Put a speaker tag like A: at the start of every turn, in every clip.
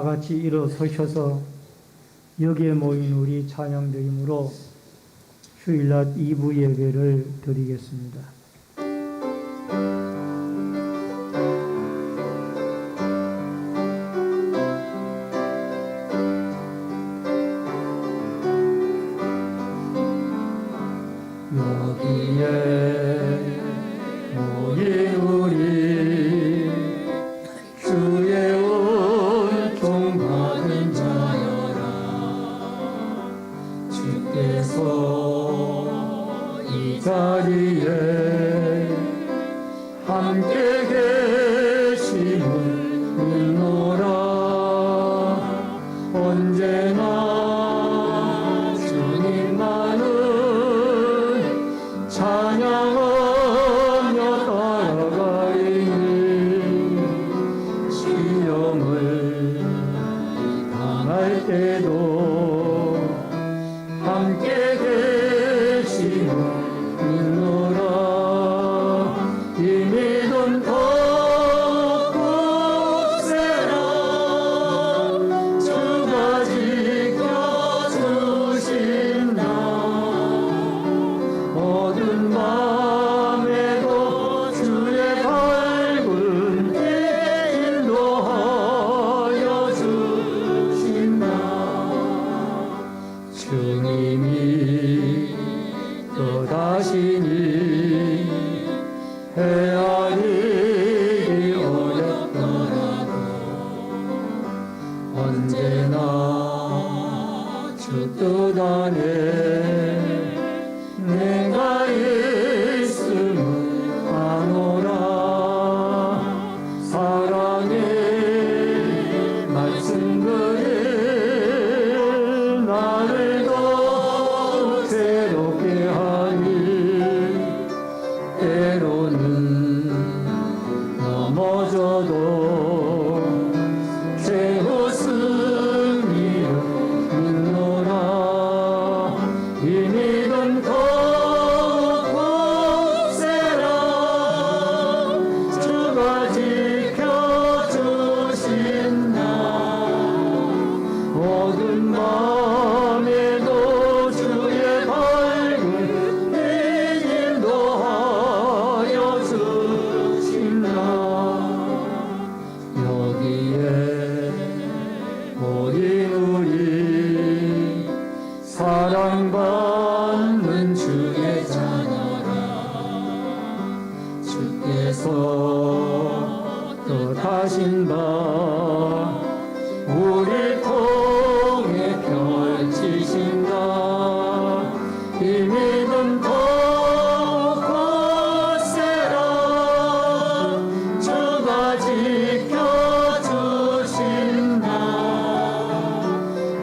A: 같이 일어서셔서 여기에 모인 우리 찬양드림으로 주일낮 2부 예배를 드리겠습니다. 여기에 모인 우리 주의 은총 받은 자여라. 주께서 이 자리에 함께 계심을 믿노라. 언제나 주님만을 찬양하며 따라가리니 시험을 당할 때도 함께 계심을 믿노라. 이 믿음 더 굳세라. 주가 지켜주신다. 어두운 밤에도 주의 밝은 길 인도하여 주신다. 주님이 떠나시니 헤아리기 어렵더라도 언제나 주 뜻 안에 내가 있음을 아노라. 사랑의 말씀들이 나를 더욱 새롭게 하니 때로는 넘어져도 최후 승리를 믿노라. 이 믿음 더욱 굳세라. 주가 지켜주신다. 어두운 밤에도 주의 밝은 길 인도하여 주신다. 여기에 모인 우리 사랑받는 주의 자녀라. 주께서 뜻하신 바 우리 통해 펼치신다. 이 믿음 더욱 굳세라. 주가 지켜주신다.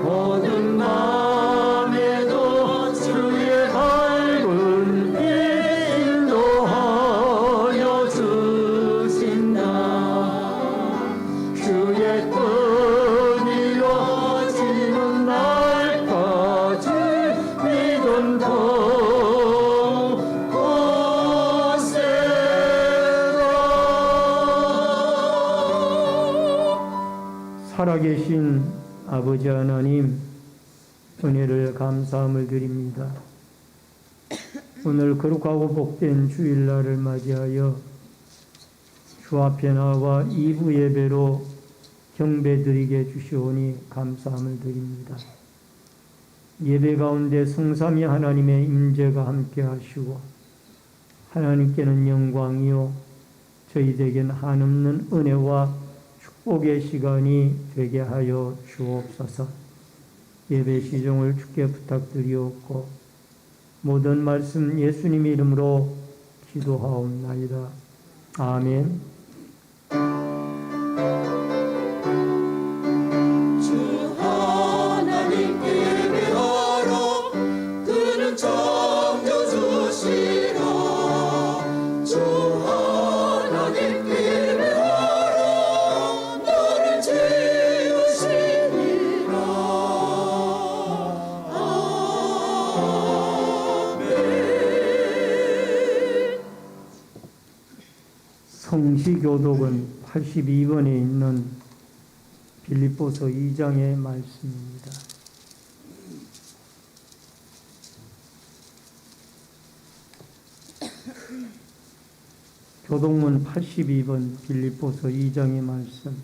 A: 어두운 밤에도 주의 밝은 길 인도하여 주신다. 주의 뜻 이루어지는 날까지 믿음 더욱 굳세라. 살아계신 아버지 하나님, 은혜를 감사함을 드립니다. 오늘 거룩하고 복된 주일날을 맞이하여 주 앞에 나와 2부 예배로 경배드리게 주시오니 감사함을 드립니다. 예배 가운데 성삼위 하나님의 임재가 함께 하시고 하나님께는 영광이요 저희에게는 한없는 은혜와 축복의 시간이 되게 하여 주옵소서. 예배 시종을 주께 부탁드리옵고 모든 말씀 예수님 이름으로 기도하옵나이다. 아멘.
B: 주 하나님께 예배하라. 그는 창조주시라. 주 하나님께 예배하라. 너를 지으시니라. 아멘.
A: 성시교독은 82번에 있는 빌립보서 2장의 말씀입니다. 교동문 82번 빌립보서 2장의 말씀.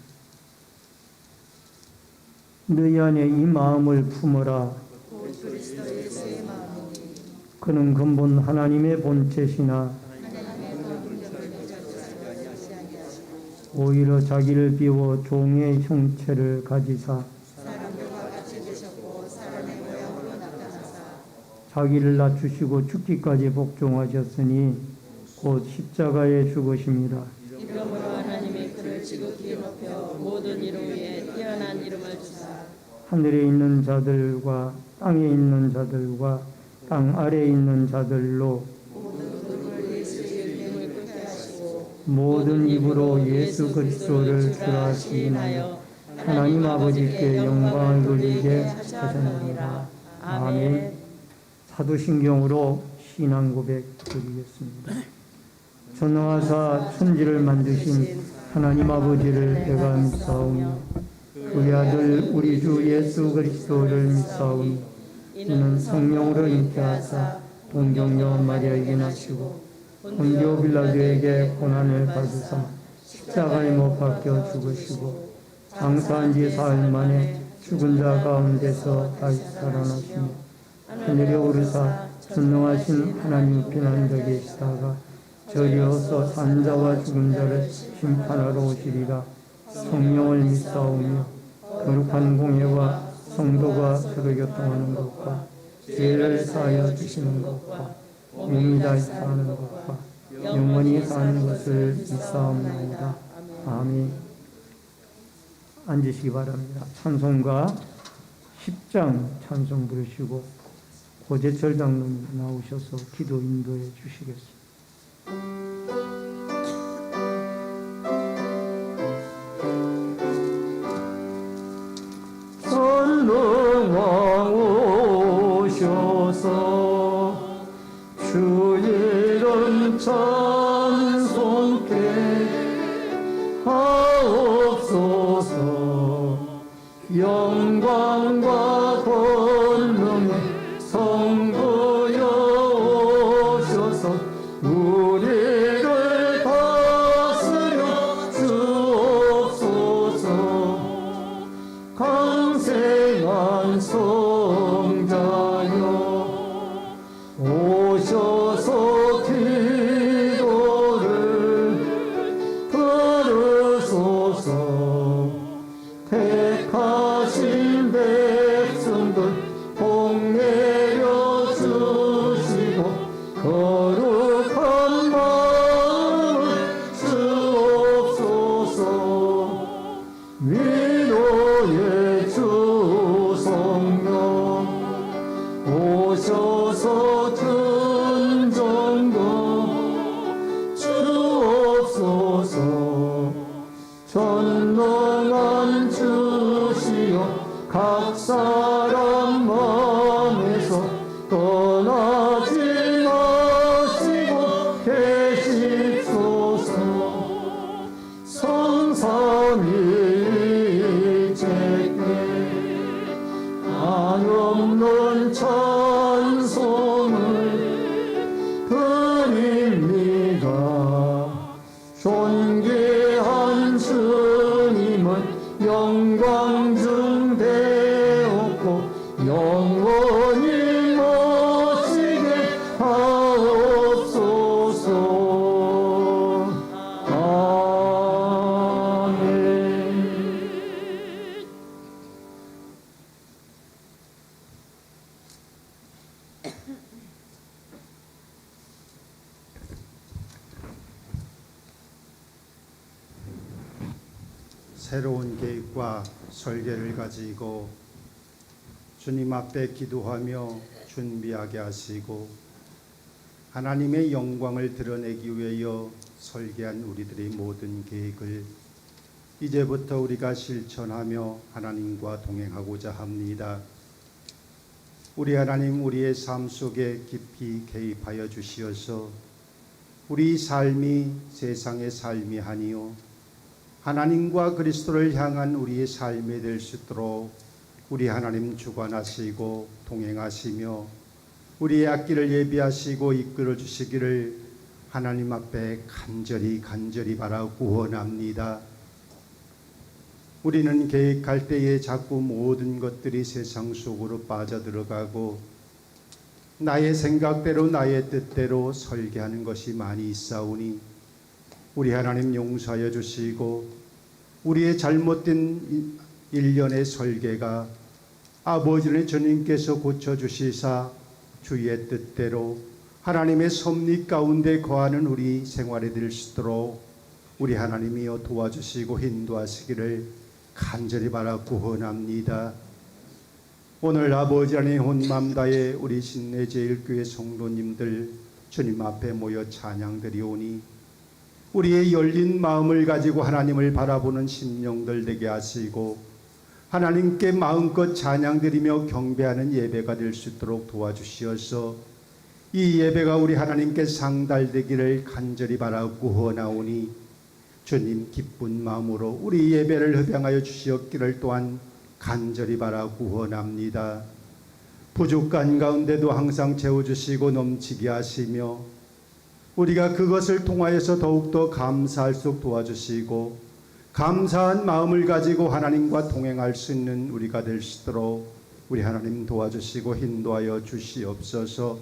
A: 너희 안에 이 마음을 품어라. 그는 근본 하나님의 본체시나 오히려 자기를 비워 종의 형체를 가지사 자기를 낮추시고 죽기까지 복종하셨으니 곧 십자가에 죽으심이라.
C: 이러므로 하나님이 그를 지극히 높여 모든 이름 위에 뛰어난 이름을 주사
A: 하늘에 있는 자들과 땅에 있는 자들과 땅 아래에 있는 자들로 모든 입으로 예수 그리스도를 주라 시인하여 하나님 아버지께 영광을 돌리게 하셨느니라. 아멘. 사도신경으로 신앙 고백 드리겠습니다. 전능하사 천지를 만드신 하나님 아버지를 내가 믿사오니 우리 아들 우리 주 예수 그리스도를 믿사오니 이는 성령으로 잉태하사 동정녀 마리아에게 나시고 본디오 빌라도에게 고난을 받으사 십자가에 못 박혀 죽으시고 장사한 지 사흘 만에 죽은 자 가운데서 다시 살아나시며 하늘에 오르사 전능하신 하나님 편안히 계시다가 저리어서 산자와 죽은 자를 심판하러 오시리라. 성령을 믿사오며 거룩한 공예와 성도가 서로 교통하는 것과 죄를 사하여 주시는 것과 몸이 다시 사는 것과 영원히 사는 것을 믿사옵나이다. 아멘. 앉으시기 바랍니다. 찬송가 10장 찬송 부르시고 고재철 장로님 나오셔서 기도 인도해 주시겠습니다. 전능왕 오셔서 주 이름 찬송케 하옵소서. 영광과 권능의 성부여 오셔서 우리를 다스려 주옵소서. 강생한 성자여 오셔서 기도를 들으소서. 택하신 백성들 복내려 주시고 거룩한 마음을 주옵소서. 위로의 주 성령 오셔서 전정도 주옵소서. 전능한 주시여 각 사람 마음에서 떠나지 마시고 계십소서. 성삼위일체께 한없는 찬송을 드립니다. 존귀한 주님은 영광 중 되었고 영원히 모시게 하옵소서. 아멘.
D: 새로운 계획과 설계를 가지고 주님 앞에 기도하며 준비하게 하시고 하나님의 영광을 드러내기 위하여 설계한 우리들의 모든 계획을 이제부터 우리가 실천하며 하나님과 동행하고자 합니다. 우리 하나님, 우리의 삶 속에 깊이 개입하여 주시어서 우리 삶이 세상의 삶이 아니요 하나님과 그리스도를 향한 우리의 삶이 될 수 있도록 우리 하나님 주관하시고 동행하시며 우리의 앞길을 예비하시고 이끌어 주시기를 하나님 앞에 간절히 바라고 원합니다. 우리는 계획할 때에 자꾸 모든 것들이 세상 속으로 빠져들어가고 나의 생각대로 나의 뜻대로 설계하는 것이 많이 있사오니 우리 하나님 용서하여 주시고 우리의 잘못된 일련의 설계가 아버지는 주님께서 고쳐주시사 주의 뜻대로 하나님의 섭리 가운데 거하는 우리 생활이 될 수 있도록 우리 하나님이여 도와주시고 인도하시기를 간절히 바라고 원합니다. 오늘 아버지 하나님 혼맘 다해 우리 신내제일교회 성도님들 주님 앞에 모여 찬양드리오니 우리의 열린 마음을 가지고 하나님을 바라보는 심령들 되게 하시고 하나님께 마음껏 찬양드리며 경배하는 예배가 될 수 있도록 도와주시어서 이 예배가 우리 하나님께 상달되기를 간절히 바라고 원하오니 주님 기쁜 마음으로 우리 예배를 흡양하여 주시었기를 또한 간절히 바라고 원합니다. 부족한 가운데도 항상 채워주시고 넘치게 하시며 우리가 그것을 통하여서 더욱더 감사할 수 있도록 도와주시고 감사한 마음을 가지고 하나님과 동행할 수 있는 우리가 될 수 있도록 우리 하나님 도와주시고 인도하여 주시옵소서.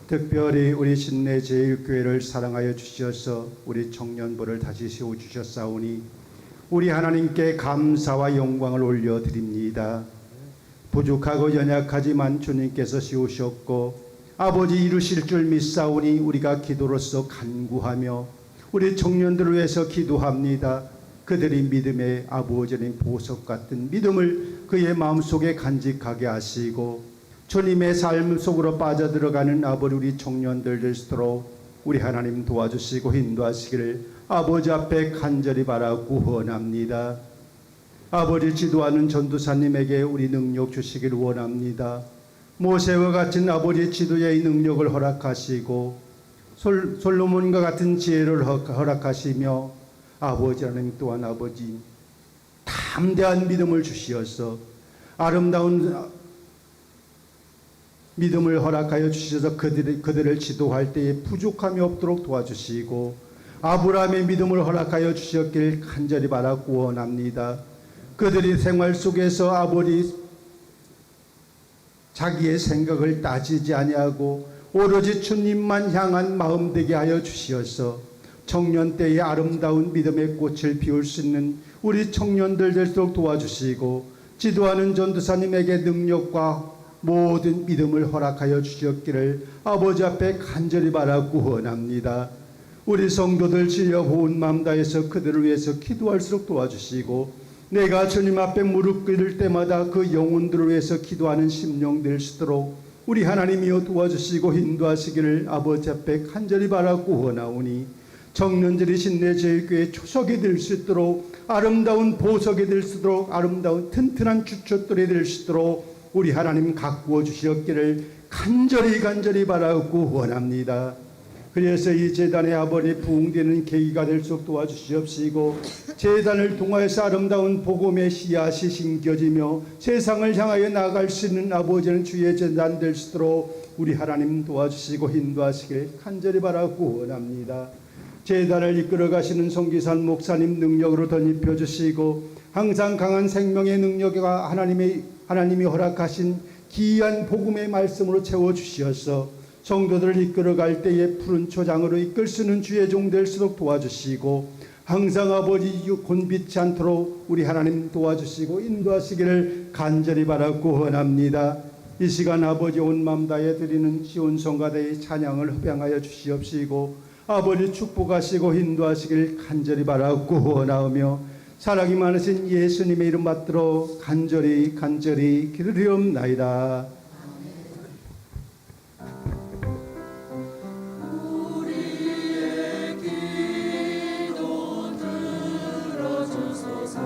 D: 특별히 우리 신내제일교회를 사랑하여 주셔서 우리 청년부를 다시 세워주셨사오니 우리 하나님께 감사와 영광을 올려드립니다. 부족하고 연약하지만 주님께서 세우셨고 아버지 이루실 줄 믿사오니 우리가 기도로서 간구하며 우리 청년들을 위해서 기도합니다. 그들이 믿음의 아버지님 보석 같은 믿음을 그의 마음속에 간직하게 하시고 주님의 삶 속으로 빠져들어가는 아버지 우리 청년들 될 수 있도록 우리 하나님 도와주시고 인도하시기를 아버지 앞에 간절히 바라고 원합니다. 아버지 지도하는 전도사님에게 우리 능력 주시기를 원합니다. 모세와 같은 아버지 지도자의 능력을 허락하시고 솔로몬과 같은 지혜를 허락하시며 아버지 하나님 또한 아버지 담대한 믿음을 주시어서 아름다운 믿음을 허락하여 주셔서 그들을 지도할 때에 부족함이 없도록 도와주시고 아브라함의 믿음을 허락하여 주셨길 간절히 바라고 원합니다. 그들이 생활 속에서 아버지 자기의 생각을 따지지 아니하고 오로지 주님만 향한 마음 되게 하여 주시어서 청년 때의 아름다운 믿음의 꽃을 피울 수 있는 우리 청년들 될수록 도와주시고 지도하는 전도사님에게 능력과 모든 믿음을 허락하여 주셨기를 아버지 앞에 간절히 바라고 원합니다. 우리 성도들 진려 온 마음 다해서 그들을 위해서 기도할수록 도와주시고 내가 주님 앞에 무릎 꿇을 때마다 그 영혼들을 위해서 기도하는 심령 될 수 있도록 우리 하나님이여 도와주시고 인도하시기를 아버지 앞에 간절히 바라고 원하오니 청년들이 신내제일교회 초석이 될 수 있도록 아름다운 보석이 될 수 있도록 아름다운 튼튼한 주춧돌이 될 수 있도록 우리 하나님 가꾸어 주시었기를 간절히 바라고 원합니다. 그래서 이 제단의 아버지 부흥되는 계기가 될 수 없도록 도와주시옵시고 제단을 통하여서 아름다운 복음의 씨앗이 심겨지며 세상을 향하여 나아갈 수 있는 아버지는 주의 제단 될 수 있도록 우리 하나님 도와주시고 인도하시길 간절히 바라고 원합니다. 제단을 이끌어 가시는 성기산 목사님 능력으로 덧입혀 주시고 항상 강한 생명의 능력과 하나님이 허락하신 기이한 복음의 말씀으로 채워 주시어서 성도들을 이끌어갈 때에 푸른 초장으로 이끌 수 있는 주의 종 될수록 도와주시고 항상 아버지 곤비치 않도록 우리 하나님 도와주시고 인도하시기를 간절히 바라고 원합니다. 이 시간 아버지 온 마음 다해 드리는 시온 성가대의 찬양을 흡양하여 주시옵시고 아버지 축복하시고 인도하시기를 간절히 바라고 원하오며 사랑이 많으신 예수님의 이름 받들어 간절히 기도리옵나이다.
B: 우리의 기도 들어주소서.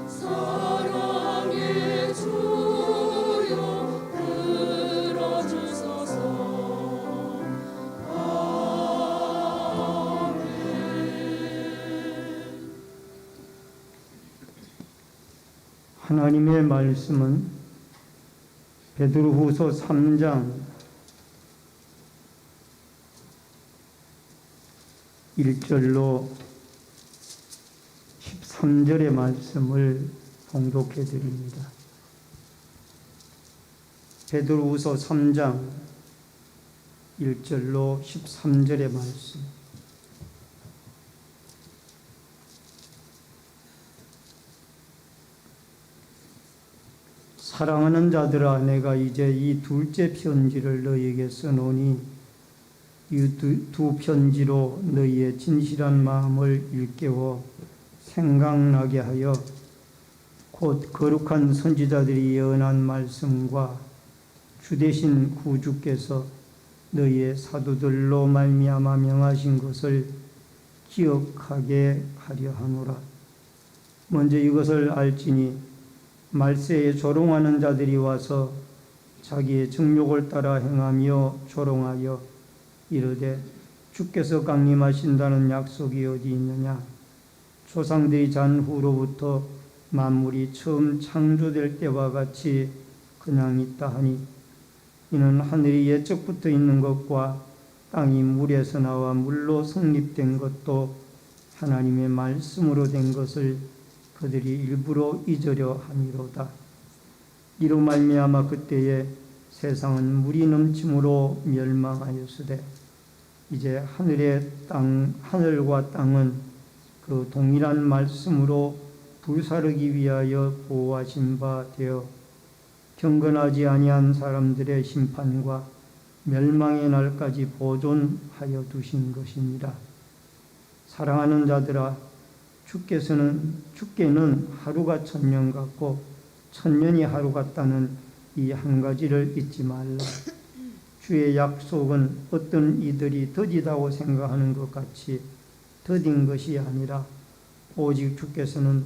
B: 사랑의 주여 들어주소서. 아멘.
A: 하나님의 말씀은 베드로후서 3장 1절로 13절의 말씀을 봉독해 드립니다. 베드로후서 3장 1절로 13절의 말씀. 사랑하는 자들아, 내가 이제 이 둘째 편지를 너희에게 써노니 이 두 편지로 너희의 진실한 마음을 일깨워 생각나게 하여 곧 거룩한 선지자들이 예언한 말씀과 주되신 구주께서 너희의 사도들로 말미암아 명하신 것을 기억하게 하려 하노라. 먼저 이것을 알지니 말세에 조롱하는 자들이 와서 자기의 정욕을 따라 행하며 조롱하여 이르되 주께서 강림하신다는 약속이 어디 있느냐. 조상들이 잔 후로부터 만물이 처음 창조될 때와 같이 그냥 있다 하니 이는 하늘이 예적부터 있는 것과 땅이 물에서 나와 물로 성립된 것도 하나님의 말씀으로 된 것을 그들이 일부러 잊으려 함이로다. 이로 말미암아 그때에 세상은 물이 넘침으로 멸망하였으되 이제 하늘과 땅은 그 동일한 말씀으로 불사르기 위하여 보호하신 바 되어 경건하지 아니한 사람들의 심판과 멸망의 날까지 보존하여 두신 것이니라. 사랑하는 자들아, 주께는 하루가 천년 같고 천년이 하루 같다는 이 한 가지를 잊지 말라. 주의 약속은 어떤 이들이 더디다고 생각하는 것 같이 더딘 것이 아니라 오직 주께서는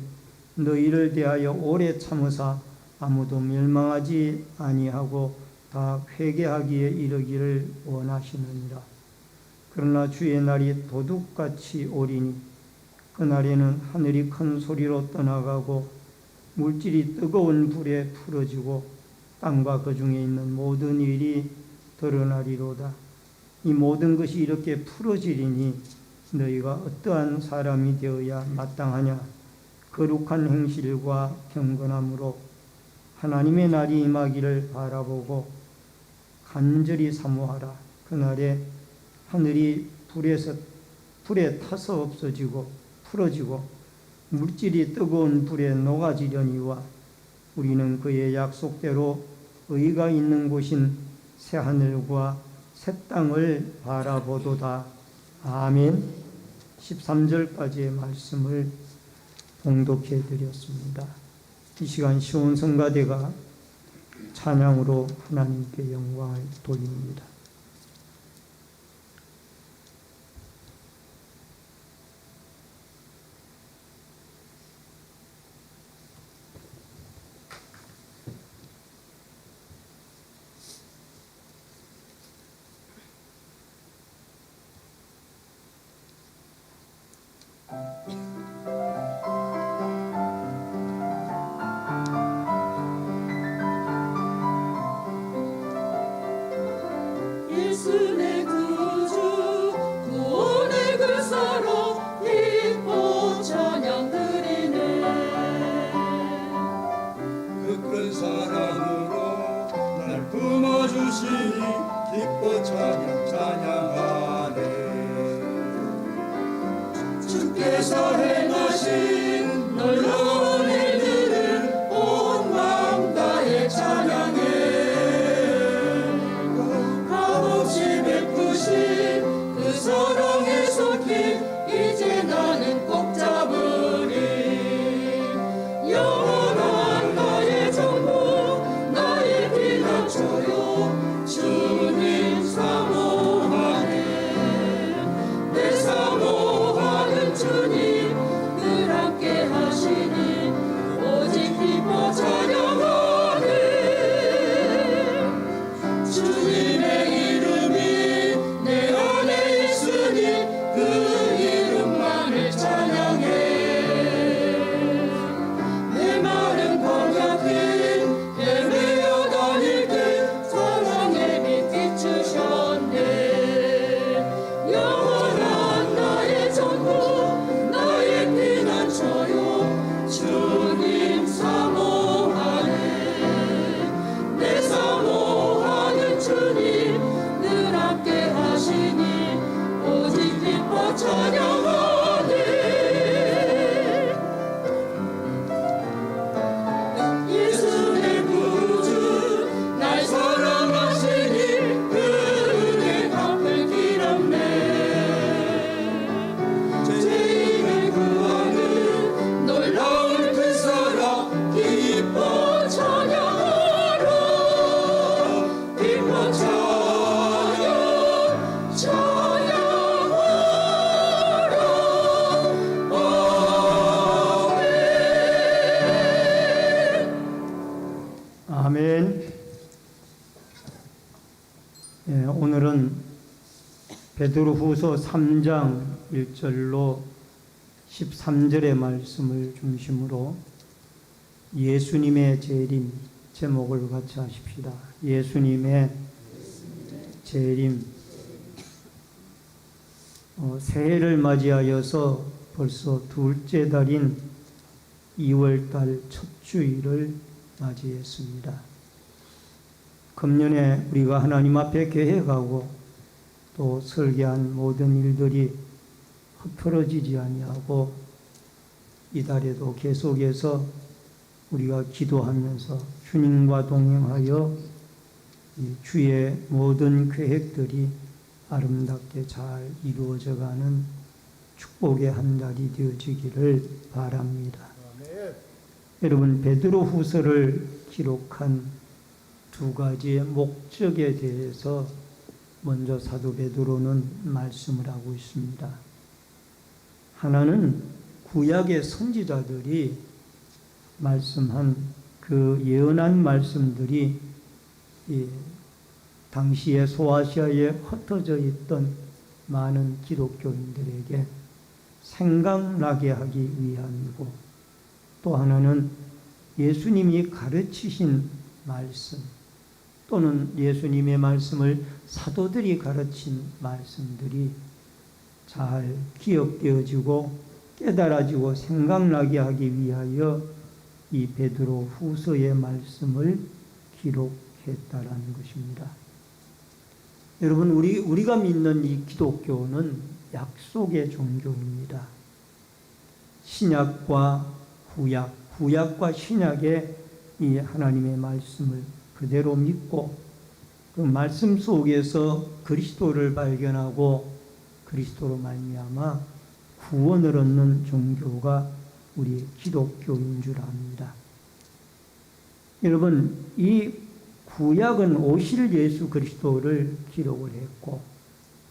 A: 너희를 대하여 오래 참으사 아무도 멸망하지 아니하고 다 회개하기에 이르기를 원하시느니라. 그러나 주의 날이 도둑같이 오리니 그날에는 하늘이 큰 소리로 떠나가고 물질이 뜨거운 불에 풀어지고 땅과 그 중에 있는 모든 일이 드러나리로다. 이 모든 것이 이렇게 풀어지리니 너희가 어떠한 사람이 되어야 마땅하냐. 거룩한 행실과 경건함으로 하나님의 날이 임하기를 바라보고 간절히 사모하라. 그날에 하늘이 불에 타서 없어지고 풀어지고 물질이 뜨거운 불에 녹아지려니와 우리는 그의 약속대로 의가 있는 곳인 새하늘과 새 땅을 바라보도다. 아멘. 13절까지의 말씀을 봉독해 드렸습니다. 이 시간 시온 성가대가 찬양으로 하나님께 영광을 돌립니다.
B: 예수의 구주 구원의 그 사랑 기뻐 찬양 드리네.
E: 그 큰 사랑으로 날 품어주시니 기뻐 찬양하네.
B: 주께서 행하신 놀라운 일들을 온 마음 다해 찬양해. 값없이 베푸신 그 사랑의 손길 이제 나는 꼭 잡으리. 영원한 나의 전부 나의 비난처요 주님 사모하네. 내 사모하는 주님 늘 함께 하시니
A: 아멘. 예, 오늘은 베드로후서 3장 1절로 13절의 말씀을 중심으로 예수님의 재림 제목을 같이 하십시다. 예수님의 재림. 새해를 맞이하여서 벌써 둘째 달인 2월달 첫 주일을 맞이했습니다. 금년에 우리가 하나님 앞에 계획하고 또 설계한 모든 일들이 흐트러지지 아니하고 이달에도 계속해서 우리가 기도하면서 주님과 동행하여 이 주의 모든 계획들이 아름답게 잘 이루어져가는 축복의 한 달이 되어지기를 바랍니다. 여러분, 베드로후서를 기록한 두 가지의 목적에 대해서 먼저 사도 베드로는 말씀을 하고 있습니다. 하나는 구약의 선지자들이 말씀한 그 예언한 말씀들이 당시에 소아시아에 흩어져 있던 많은 기독교인들에게 생각나게 하기 위함이고, 또 하나는 예수님이 가르치신 말씀 또는 예수님의 말씀을 사도들이 가르친 말씀들이 잘 기억되어지고 깨달아지고 생각나게 하기 위하여 이 베드로 후서의 말씀을 기록했다라는 것입니다. 여러분, 우리가 믿는 이 기독교는 약속의 종교입니다. 신약과 구약과 신약의 이 하나님의 말씀을 그대로 믿고 그 말씀 속에서 그리스도를 발견하고 그리스도로 말미암아 구원을 얻는 종교가 우리 기독교인 줄 압니다. 여러분, 이 구약은 오실 예수 그리스도를 기록을 했고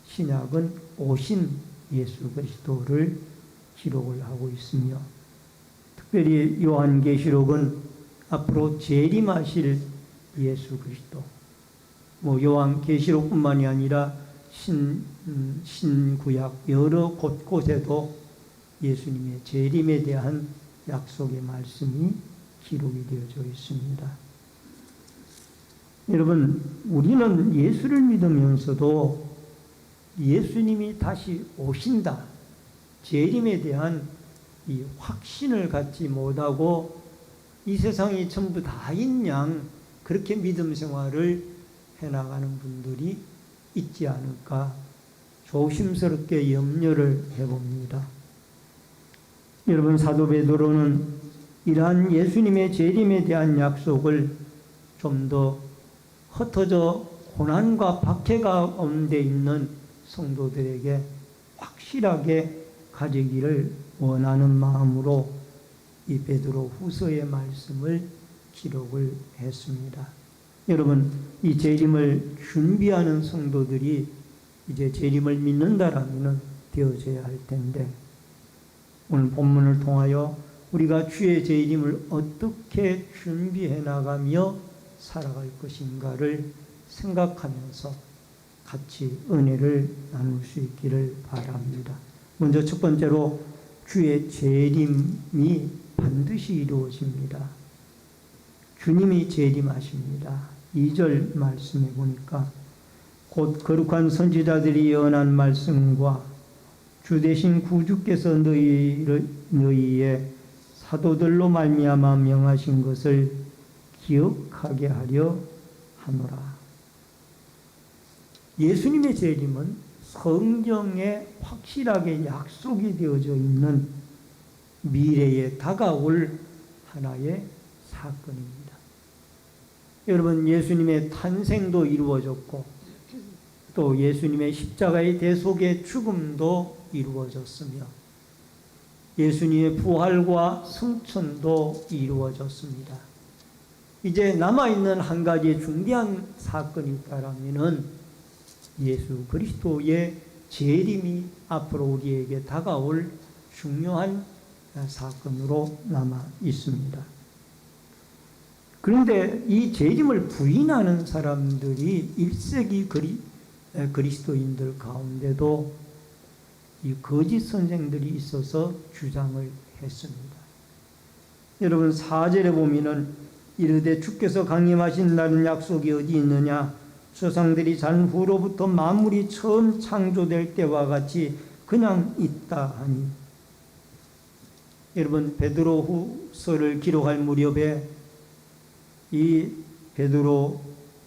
A: 신약은 오신 예수 그리스도를 기록을 하고 있으며, 특별히 요한계시록은 앞으로 재림하실 예수 그리스도, 요한계시록뿐만이 아니라 신구약 여러 곳곳에도 예수님의 재림에 대한 약속의 말씀이 기록이 되어져 있습니다. 여러분, 우리는 예수를 믿으면서도 예수님이 다시 오신다, 재림에 대한 이 확신을 갖지 못하고 이 세상이 전부 다인 양 그렇게 믿음 생활을 해나가는 분들이 있지 않을까 조심스럽게 염려를 해봅니다. 여러분, 사도 베드로는 이러한 예수님의 재림에 대한 약속을 좀 더 흩어져 고난과 박해가 가운데 있는 성도들에게 확실하게 가지기를 원하는 마음으로 이 베드로 후서의 말씀을 기록을 했습니다. 여러분, 이 재림을 준비하는 성도들이 이제 재림을 믿는다라면 되어져야 할 텐데, 오늘 본문을 통하여 우리가 주의 재림을 어떻게 준비해 나가며 살아갈 것인가를 생각하면서 같이 은혜를 나눌 수 있기를 바랍니다. 먼저 첫 번째로 주의 재림이 반드시 이루어집니다. 주님이 재림하십니다. 2절 말씀에 보니까 곧 거룩한 선지자들이 예언한 말씀과 주 되신 구주께서 너희의 사도들로 말미암아 명하신 것을 기억하게 하려 하노라. 예수님의 재림은 성경에 확실하게 약속이 되어져 있는 미래에 다가올 하나의 사건입니다. 여러분, 예수님의 탄생도 이루어졌고 또 예수님의 십자가의 대속의 죽음도 이루어졌으며 예수님의 부활과 승천도 이루어졌습니다. 이제 남아있는 한 가지 중대한 사건이 있다라면은 예수 그리스도의 재림이 앞으로 우리에게 다가올 중요한 사건으로 남아 있습니다. 그런데 이 재림을 부인하는 사람들이 1세기 그리스도인들 가운데도 이 거짓 선생들이 있어서 주장을 했습니다. 여러분 4절에 보면은 이르되 주께서 강림하신다는 약속이 어디 있느냐? 조상들이 잔 후로부터 만물이 처음 창조될 때와 같이 그냥 있다 하니. 여러분 베드로후서를 기록할 무렵에 이 베드로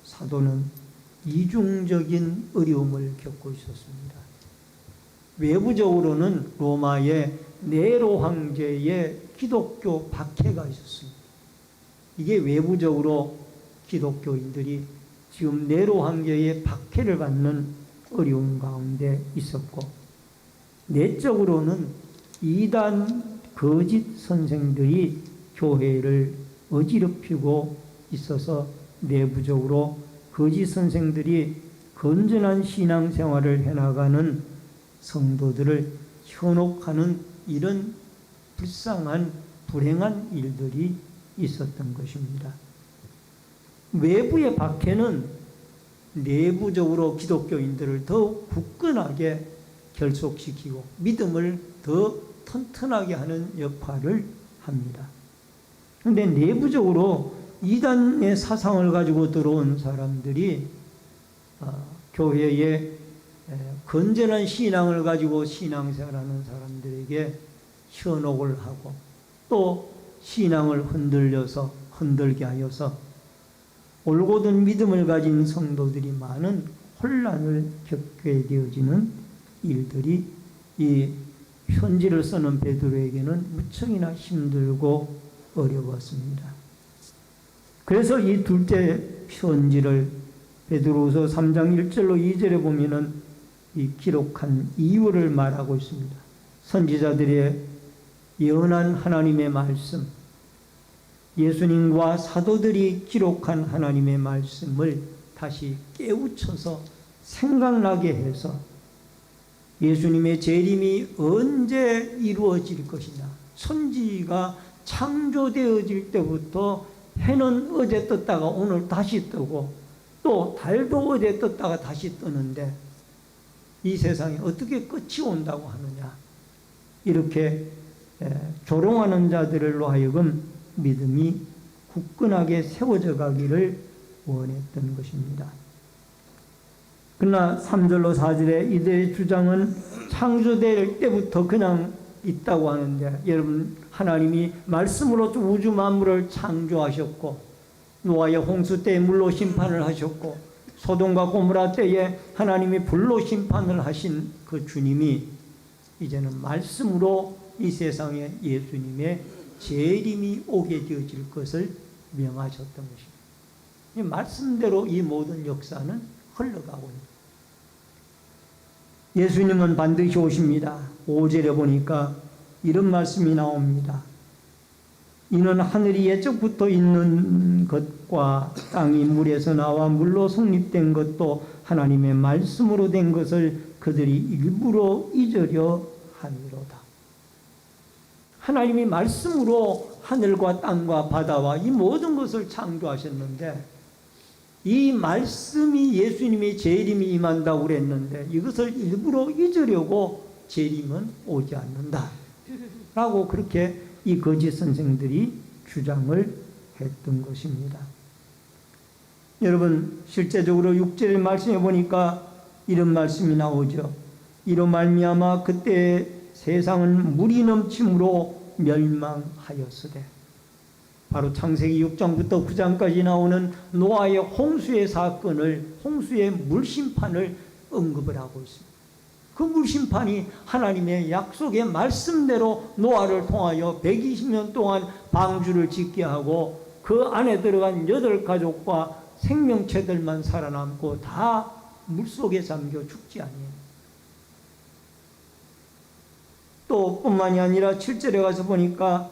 A: 사도는 이중적인 어려움을 겪고 있었습니다. 외부적으로는 로마의 네로 황제의 기독교 박해가 있었습니다. 이게 외부적으로 기독교인들이 지금 네로 황제의 박해를 받는 어려움 가운데 있었고, 내적으로는 이단 거짓 선생들이 교회를 어지럽히고 있어서 내부적으로 거짓 선생들이 건전한 신앙생활을 해나가는 성도들을 현혹하는 이런 불쌍한 불행한 일들이 있었던 것입니다. 외부의 박해는 내부적으로 기독교인들을 더 굳건하게 결속시키고 믿음을 더 튼튼하게 하는 역할을 합니다. 그런데 내부적으로 이단의 사상을 가지고 들어온 사람들이 교회에 건전한 신앙을 가지고 신앙생활하는 사람들에게 현혹을 하고 또 신앙을 흔들게 하여서 올곧은 믿음을 가진 성도들이 많은 혼란을 겪게 되어지는 일들이 이 편지를 쓰는 베드로에게는 무척이나 힘들고 어려웠습니다. 그래서 이 둘째 편지를 베드로후서 3장 1절로 2절에 보면은 이 기록한 이유를 말하고 있습니다. 선지자들의 예언한 하나님의 말씀, 예수님과 사도들이 기록한 하나님의 말씀을 다시 깨우쳐서 생각나게 해서 예수님의 재림이 언제 이루어질 것이냐. 천지가 창조되어질 때부터 해는 어제 떴다가 오늘 다시 뜨고 또 달도 어제 떴다가 다시 뜨는데 이 세상에 어떻게 끝이 온다고 하느냐. 이렇게 조롱하는 자들로 하여금 믿음이 굳건하게 세워져 가기를 원했던 것입니다. 그러나 3절로 4절에 이들의 주장은 창조될 때부터 그냥 있다고 하는데, 여러분 하나님이 말씀으로 우주 만물을 창조하셨고 노아의 홍수 때에 물로 심판을 하셨고 소돔과 고모라 때에 하나님이 불로 심판을 하신 그 주님이 이제는 말씀으로 이 세상에 예수님의 재림이 오게 되어질 것을 명하셨던 것입니다. 이 말씀대로 이 모든 역사는 흘러가고 있습니다. 예수님은 반드시 오십니다. 5절에 보니까 이런 말씀이 나옵니다. 이는 하늘이 예적부터 있는 것과 땅이 물에서 나와 물로 성립된 것도 하나님의 말씀으로 된 것을 그들이 일부러 잊으려 함이로다. 하나님이 말씀으로 하늘과 땅과 바다와 이 모든 것을 창조하셨는데, 이 말씀이 예수님의 재림이 임한다고 그랬는데 이것을 일부러 잊으려고 재림은 오지 않는다 라고 그렇게 이 거짓 선생들이 주장을 했던 것입니다. 여러분 실제적으로 6절 말씀해 보니까 이런 말씀이 나오죠. 이로 말미암아 그때 세상은 물이 넘침으로 멸망하였으되, 바로 창세기 6장부터 9장까지 나오는 노아의 홍수의 사건을, 홍수의 물심판을 언급을 하고 있습니다. 그 물심판이 하나님의 약속의 말씀대로 노아를 통하여 120년 동안 방주를 짓게 하고 그 안에 들어간 8가족과 생명체들만 살아남고 다 물속에 잠겨 죽지 아니에요. 또 뿐만이 아니라 7절에 가서 보니까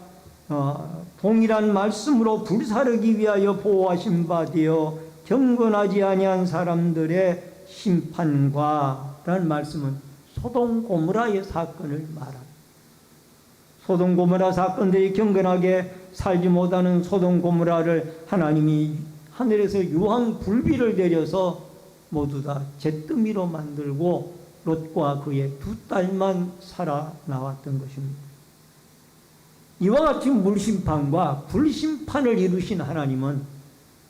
A: 동일한 말씀으로 불사르기 위하여 보호하신 바 되어 경건하지 아니한 사람들의 심판과 라는 말씀은 소돔 고모라의 사건을 말합니다. 소돔 고모라 사건들이 경건하게 살지 못하는 소돔 고모라를 하나님이 하늘에서 유황 불비를 내려서 모두 다 잿더미로 만들고 롯과 그의 두 딸만 살아나왔던 것입니다. 이와 같이 물심판과 불심판을 이루신 하나님은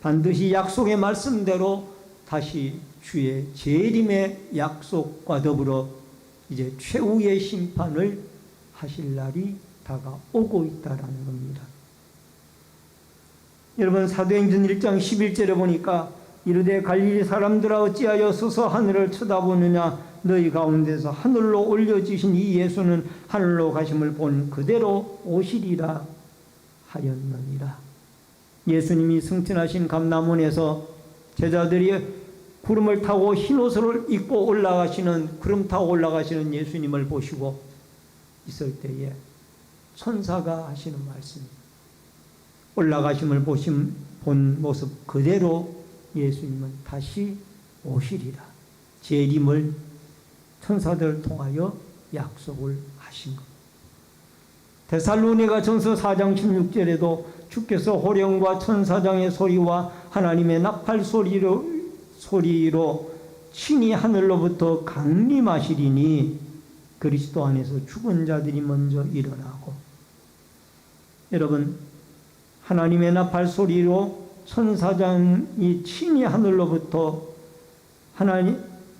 A: 반드시 약속의 말씀대로 다시 주의 재림의 약속과 더불어 이제 최후의 심판을 하실 날이 다가오고 있다라는 겁니다. 여러분, 사도행전 1장 11절에 보니까 이르되 갈릴리 사람들아 어찌하여 서서 하늘을 쳐다보느냐, 너희 가운데서 하늘로 올려지신 이 예수는 하늘로 가심을 본 그대로 오시리라 하였느니라. 예수님이 승천하신 감람원에서 제자들이 구름을 타고 흰옷을 입고 올라가시는, 구름 타고 올라가시는 예수님을 보시고 있을 때에 천사가 하시는 말씀, 올라가심을 본 모습 그대로 예수님은 다시 오시리라, 재림을 천사들을 통하여 약속을 하신 것. 데살로니가 전서 4장 16절에도 주께서 호령과 천사장의 소리와 하나님의 나팔 소리로 친히 하늘로부터 강림하시리니 그리스도 안에서 죽은 자들이 먼저 일어나고. 여러분, 하나님의 나팔 소리로 천사장이 친히 하늘로부터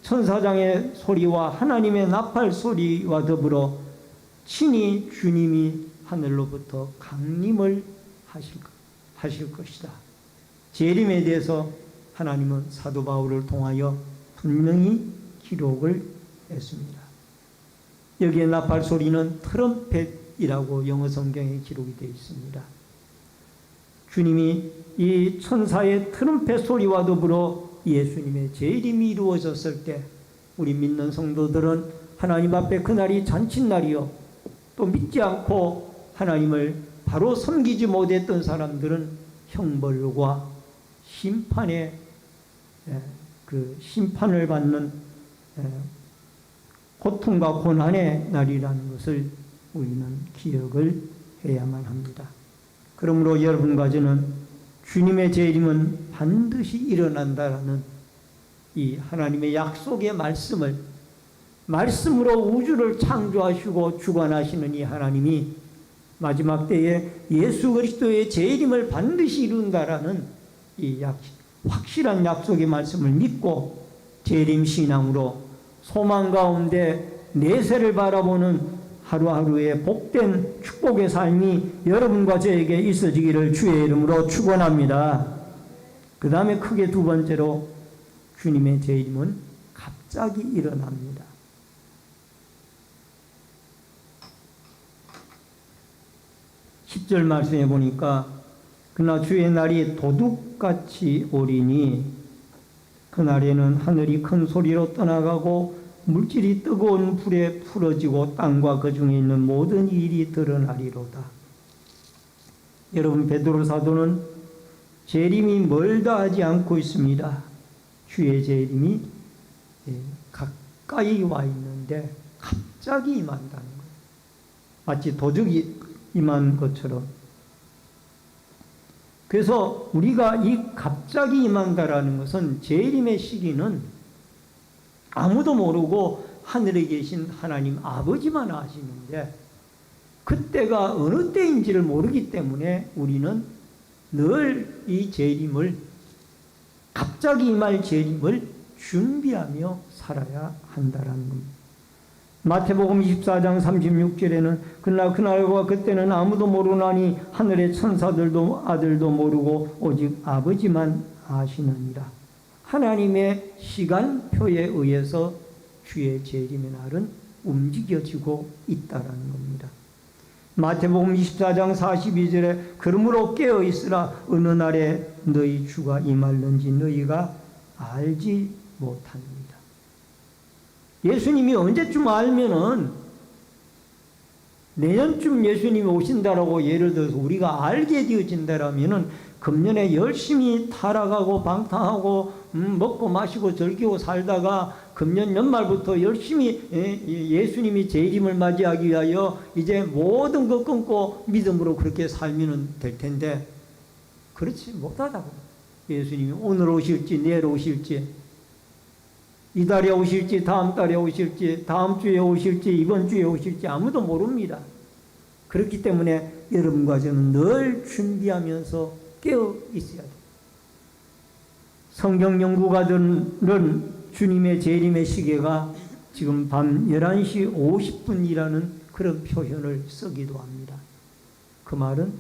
A: 천사장의 소리와 하나님의 나팔 소리와 더불어 친히 주님이 하늘로부터 강림을 하실 것이다. 재림에 대해서 하나님은 사도 바울을 통하여 분명히 기록을 했습니다. 여기에 나팔 소리는 트럼펫이라고 영어 성경에 기록이 되어 있습니다. 주님이 이 천사의 트럼펫 소리와 더불어 예수님의 재림이 이루어졌을 때 우리 믿는 성도들은 하나님 앞에 그날이 잔칫날이요, 또 믿지 않고 하나님을 바로 섬기지 못했던 사람들은 형벌과 심판의 그 심판을 받는 고통과 고난의 날이라는 것을 우리는 기억을 해야만 합니다. 그러므로 여러분과 저는 주님의 재림은 반드시 일어난다라는 이 하나님의 약속의 말씀으로 우주를 창조하시고 주관하시는 이 하나님이 마지막 때에 예수 그리스도의 재림을 반드시 이룬다라는 이 확실한 약속의 말씀을 믿고 재림 신앙으로 소망 가운데 내세를 바라보는 하루하루의 복된 축복의 삶이 여러분과 저에게 있어지기를 주의 이름으로 축원합니다. 그 다음에 크게 두 번째로 주님의 재림은 갑자기 일어납니다. 10절 말씀해 보니까 그러나 주의 날이 도둑같이 오리니 그날에는 하늘이 큰 소리로 떠나가고 물질이 뜨거운 불에 풀어지고 땅과 그 중에 있는 모든 일이 드러나리로다. 여러분, 베드로 사도는 재림이 멀다 하지 않고 있습니다. 주의 재림이 가까이 와 있는데 갑자기 임한다는 거예요. 마치 도둑이 임한 것처럼. 그래서 우리가 이 갑자기 임한다라는 것은 재림의 시기는 아무도 모르고 하늘에 계신 하나님 아버지만 아시는데 그때가 어느 때인지를 모르기 때문에 우리는 늘 이 재림을, 갑자기 임할 재림을 준비하며 살아야 한다라는 겁니다. 마태복음 24장 36절에는 그러나 그날과 그때는 아무도 모르나니 하늘의 천사들도 아들도 모르고 오직 아버지만 아시느니라. 하나님의 시간표에 의해서 주의 재림의 날은 움직여지고 있다라는 겁니다. 마태복음 24장 42절에 그러므로 깨어있으라 어느 날에 너희 주가 임할는지 너희가 알지 못합니다. 예수님이 언제쯤 알면은 내년쯤 예수님이 오신다라고 예를 들어서 우리가 알게 되어진다라면은 금년에 열심히 타락하고 방탕하고 먹고 마시고 즐기고 살다가 금년 연말부터 열심히 예수님이 재림을 맞이하기 위하여 이제 모든 것 끊고 믿음으로 그렇게 살면 될 텐데 그렇지 못하다고. 예수님이 오늘 오실지 내일 오실지 이달에 오실지 다음 달에 오실지 다음 주에 오실지 이번 주에 오실지 아무도 모릅니다. 그렇기 때문에 여러분과 저는 늘 준비하면서 깨어 있어야 돼요. 성경 연구가들은 주님의 재림의 시계가 지금 밤 11시 50분이라는 그런 표현을 쓰기도 합니다. 그 말은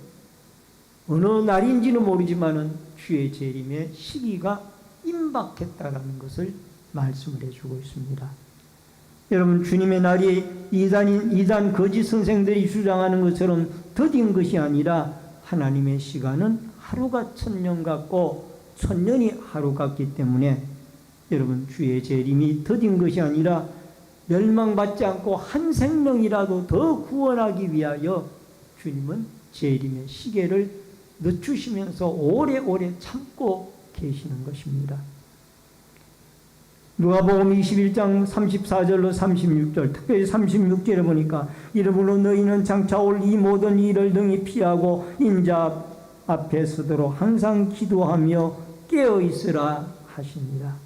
A: 어느 날인지는 모르지만은 주의 재림의 시기가 임박했다라는 것을 말씀을 해주고 있습니다. 여러분, 주님의 날이 이단 거짓 선생들이 주장하는 것처럼 더딘 것이 아니라 하나님의 시간은 하루가 천년 같고 천년이 하루 같기 때문에 여러분, 주의 재림이 더딘 것이 아니라 멸망받지 않고 한 생명이라도 더 구원하기 위하여 주님은 재림의 시계를 늦추시면서 오래오래 참고 계시는 것입니다. 누가복음 21장 34절로 36절, 특별히 36절에 보니까 이러므로 너희는 장차 올 이 모든 일을 능히 피하고 인자 앞에 서도록 항상 기도하며 깨어 있으라 하시니라.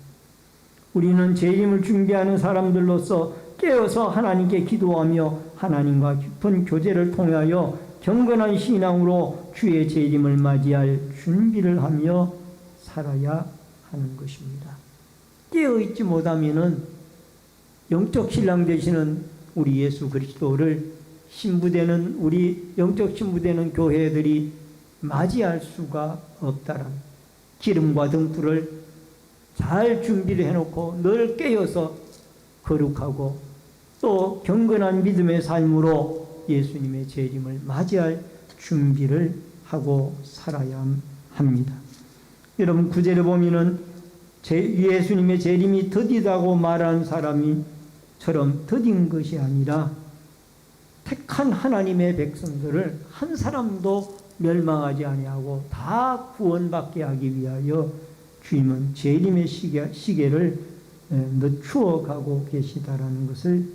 A: 우리는 재림을 준비하는 사람들로서 깨어서 하나님께 기도하며 하나님과 깊은 교제를 통하여 경건한 신앙으로 주의 재림을 맞이할 준비를 하며 살아야 하는 것입니다. 깨어있지 못하면은 영적 신랑 되시는 우리 예수 그리스도를 신부되는 우리 영적 신부되는 교회들이 맞이할 수가 없다란 기름과 등불을 잘 준비를 해놓고 늘 깨어서 거룩하고 또 경건한 믿음의 삶으로 예수님의 재림을 맞이할 준비를 하고 살아야 합니다. 여러분, 구절에 보면은 예수님의 재림이 더디다고 말한 사람이처럼 더딘 것이 아니라 택한 하나님의 백성들을 한 사람도 멸망하지 아니하고 다 구원받게 하기 위하여 주님은 재림의 시계를 늦추어 가고 계시다라는 것을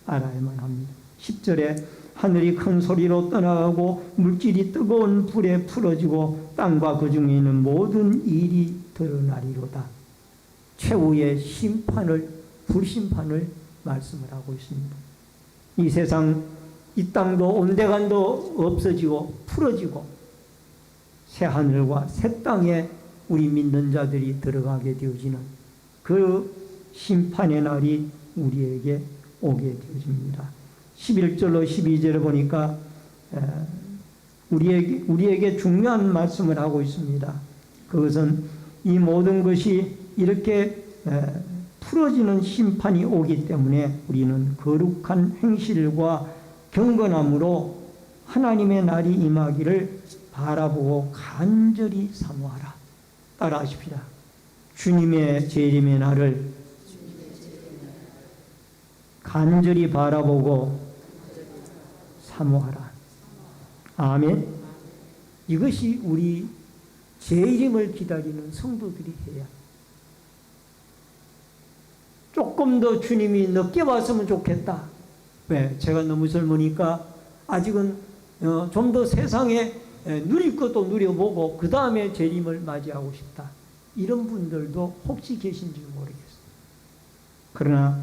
A: 알아야만 합니다. 10절에 하늘이 큰 소리로 떠나가고 물질이 뜨거운 불에 풀어지고 땅과 그 중에 있는 모든 일이 드러나리로다. 최후의 심판을, 불심판을 말씀을 하고 있습니다. 이 세상, 이 땅도 온데간도 없어지고 풀어지고 새 하늘과 새 땅에 우리 믿는 자들이 들어가게 되어지는 그 심판의 날이 우리에게 오게 되어집니다. 11절로 12절을 보니까 우리에게 중요한 말씀을 하고 있습니다. 그것은 이 모든 것이 이렇게 풀어지는 심판이 오기 때문에 우리는 거룩한 행실과 경건함으로 하나님의 날이 임하기를 바라보고 간절히 사모하라. 따라하십시다. 주님의 재림의 날을 간절히 바라보고 사모하라. 아멘. 이것이 우리 재림을 기다리는 성도들이 해야. 조금 더 주님이 늦게 왔으면 좋겠다. 왜? 제가 너무 젊으니까 아직은 좀 더 세상에 누릴 것도 누려보고 그 다음에 재림을 맞이하고 싶다. 이런 분들도 혹시 계신지 모르겠어요. 그러나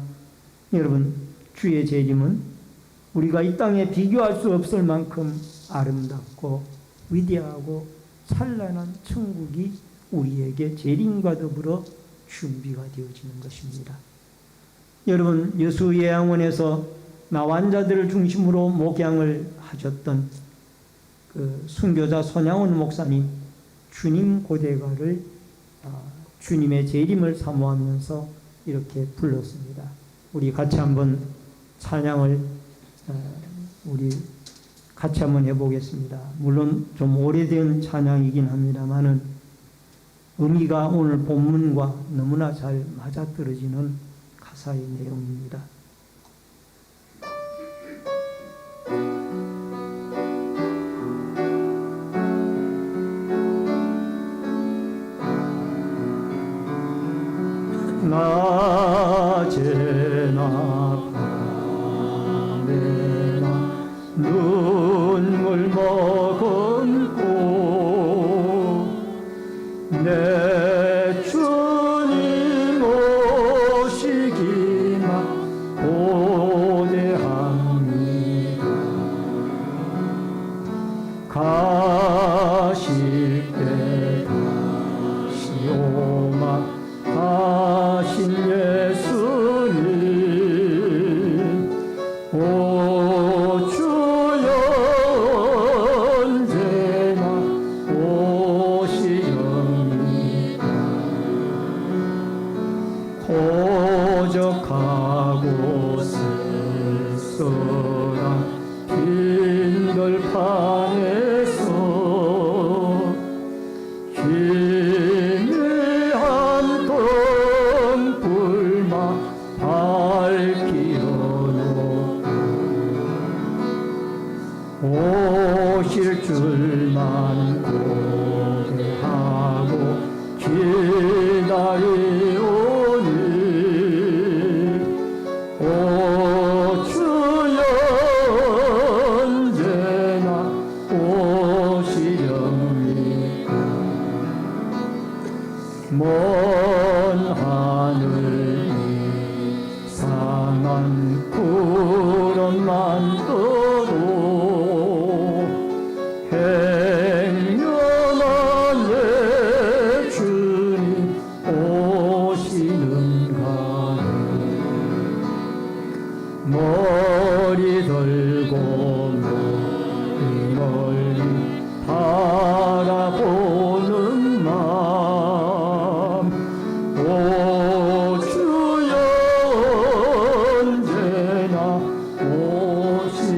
A: 여러분, 주의 재림은 우리가 이 땅에 비교할 수 없을 만큼 아름답고 위대하고 찬란한 천국이 우리에게 재림과 더불어 준비가 되어지는 것입니다. 여러분, 여수예양원에서 나환자들을 중심으로 목양을 하셨던 그 순교자 손양원 목사님 주님 고대가를 주님의 재림을 사모하면서 이렇게 불렀습니다. 우리 같이 한번 찬양을 우리 같이 한번 해보겠습니다. 물론 좀 오래된 찬양이긴 합니다만은 의미가 오늘 본문과 너무나 잘 맞아떨어지는 가사의 내용입니다. 낮에나 밤에나 눈물 머금고 내 주님 오시기만 고대합니다. 가실 때 다시 오마 하신 예수님 오 주여 언제나 오시렵니다. 고적하고 쓸쓸한 빈들판에서 희미한 등불만 밝히어 놓고 오실 줄만 고대하고 기다리오니 오 주여 언제나 오시렵니까. 먼 하늘 이상한 구름만 떠도 행여만 내 주님 오시는가네. 머리 들고 멀리 바라보는 마음 오 주여 언제나 오시렵니까.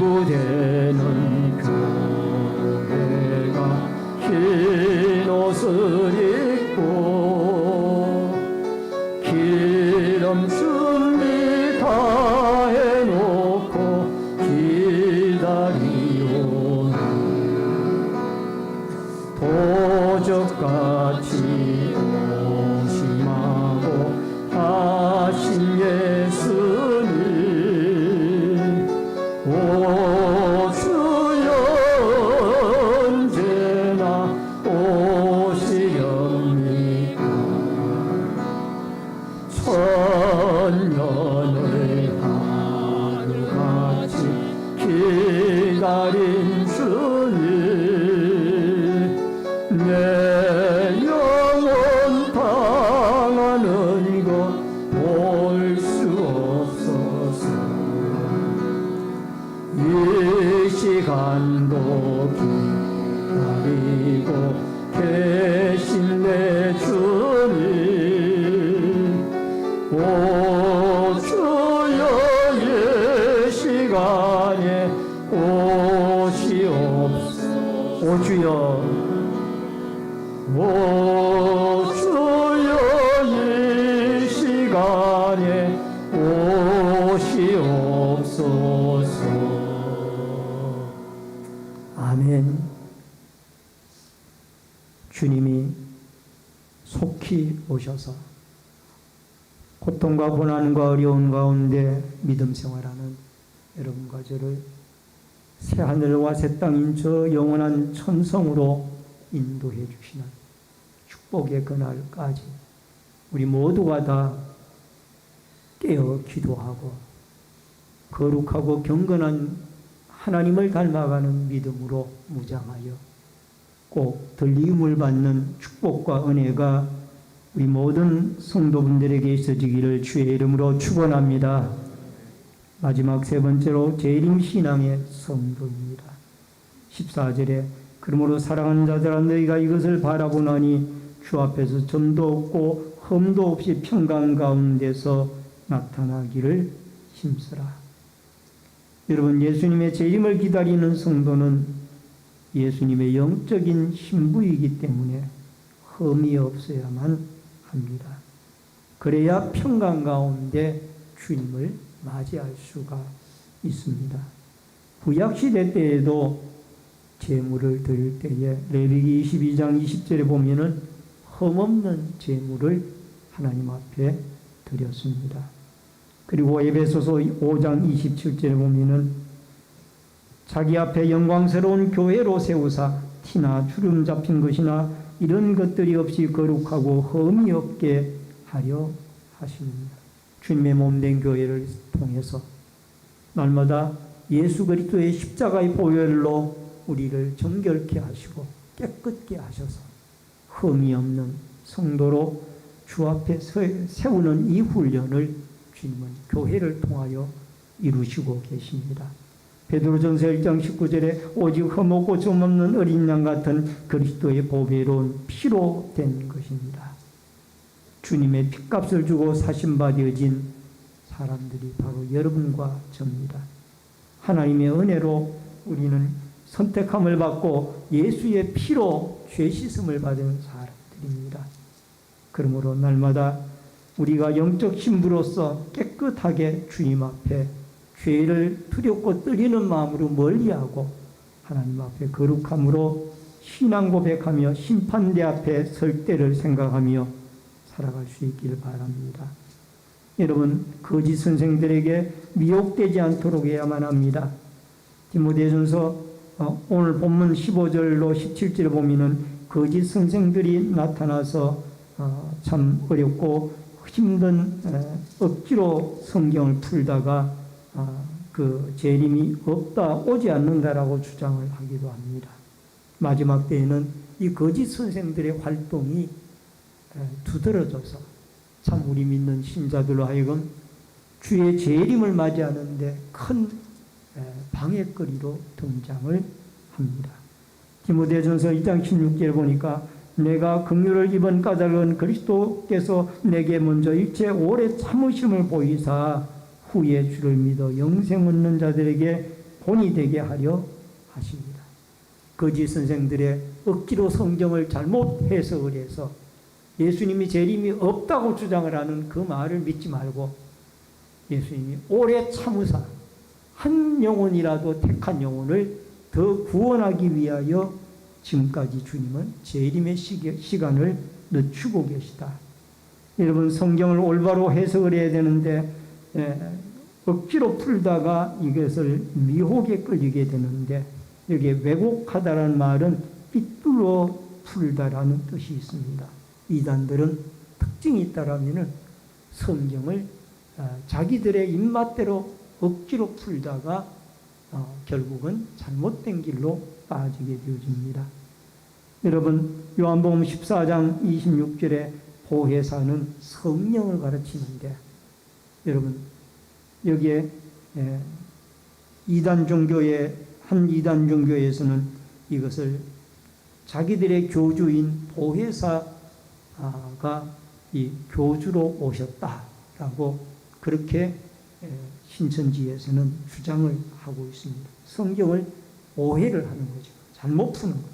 A: 신부되는 교회가 흰 옷을 입고 기름 준비 다 해놓고 기다리오니 도적같이 오심하고 하신 예수님 오 주여 언제나 오시렵니까. 천년을 하루같이 기다린 주님 내 영혼 당하는 것 볼 수 없어서 이 시간도 기다리고 계신 내 주님 오 주여 이 시간에 오시옵소서. 오 주여 오 주여 이 시간에 오시옵소서. 아멘. 주님이 속히 오셔서 고통과 고난과 어려운 가운데 믿음 생활하는 여러분과 저를 새하늘과 새 땅인 저 영원한 천성으로 인도해 주시는 축복의 그날까지 우리 모두가 다 깨어 기도하고 거룩하고 경건한 하나님을 닮아가는 믿음으로 무장하여 꼭 들림을 받는 축복과 은혜가 우리 모든 성도분들에게 있어지기를 주의 이름으로 축원합니다. 마지막 세 번째로 재림신앙의 성도입니다. 14절에 그러므로 사랑하는 자들아 너희가 이것을 바라보나니 주 앞에서 점도 없고 흠도 없이 평강 가운데서 나타나기를 힘쓰라. 여러분, 예수님의 재림을 기다리는 성도는 예수님의 영적인 신부이기 때문에 흠이 없어야만 합니다. 그래야 평강 가운데 주님을 맞이할 수가 있습니다. 구약시대 때에도 제물을 드릴 때에 레위기 22장 20절에 보면은 흠없는 제물을 하나님 앞에 드렸습니다. 그리고 에베소서 5장 27절에 보면은 자기 앞에 영광스러운 교회로 세우사 티나 주름 잡힌 것이나 이런 것들이 없이 거룩하고 흠이 없게 하려 하십니다. 주님의 몸된 교회를 통해서 날마다 예수 그리스도의 십자가의 보혈로 우리를 정결케 하시고 깨끗게 하셔서 흠이 없는 성도로 주 앞에 세우는 이 훈련을 주님은 교회를 통하여 이루시고 계십니다. 베드로전서 1장 19절에 오직 흠없고 좀 없는 어린 양 같은 그리스도의 보배로운 피로 된 것입니다. 주님의 핏값을 주고 사신받아진 사람들이 바로 여러분과 저입니다. 하나님의 은혜로 우리는 선택함을 받고 예수의 피로 죄 씻음을 받은 사람들입니다. 그러므로 날마다 우리가 영적 신부로서 깨끗하게 주님 앞에 죄를 두렵고 떨리는 마음으로 멀리하고 하나님 앞에 거룩함으로 신앙 고백하며 심판대 앞에 설 때를 생각하며 살아갈 수 있기를 바랍니다. 여러분, 거짓 선생들에게 미혹되지 않도록 해야만 합니다. 디모데전서 오늘 본문 15절로 17절에 보면은 거짓 선생들이 나타나서 참 어렵고 힘든 억지로 성경을 풀다가 그 재림이 없다, 오지 않는다라고 주장을 하기도 합니다. 마지막 때에는 이 거짓 선생들의 활동이 두드러져서 참 우리 믿는 신자들로 하여금 주의 재림을 맞이하는데 큰 방해거리로 등장을 합니다. 디모데전서 2장 16절에 보니까 내가 긍휼을 입은 까닭은 그리스도께서 내게 먼저 일체 오래 참으심을 보이사 후에 주를 믿어 영생 얻는 자들에게 본이 되게 하려 하십니다. 거짓 선생들의 억지로 성경을 잘못 해석을 해서 예수님이 재림이 없다고 주장을 하는 그 말을 믿지 말고 예수님이 오래 참으사 한 영혼이라도 택한 영혼을 더 구원하기 위하여 지금까지 주님은 재림의 시간을 늦추고 계시다. 여러분, 성경을 올바로 해석을 해야 되는데 억지로 풀다가 이것을 미혹에 끌리게 되는데 여기에 왜곡하다라는 말은 삐뚤어 풀다라는 뜻이 있습니다. 이단들은 특징이 있다라면은 성경을 자기들의 입맛대로 억지로 풀다가 결국은 잘못된 길로 빠지게 되어집니다. 여러분, 요한복음 14장 26절에 보혜사는 성령을 가르치는데 여러분, 여기에 이단 종교의 한 이단 종교에서는 이것을 자기들의 교주인 보혜사가 이 교주로 오셨다라고 그렇게 신천지에서는 주장을 하고 있습니다. 성경을 오해를 하는 거죠. 잘못 푸는 거예요.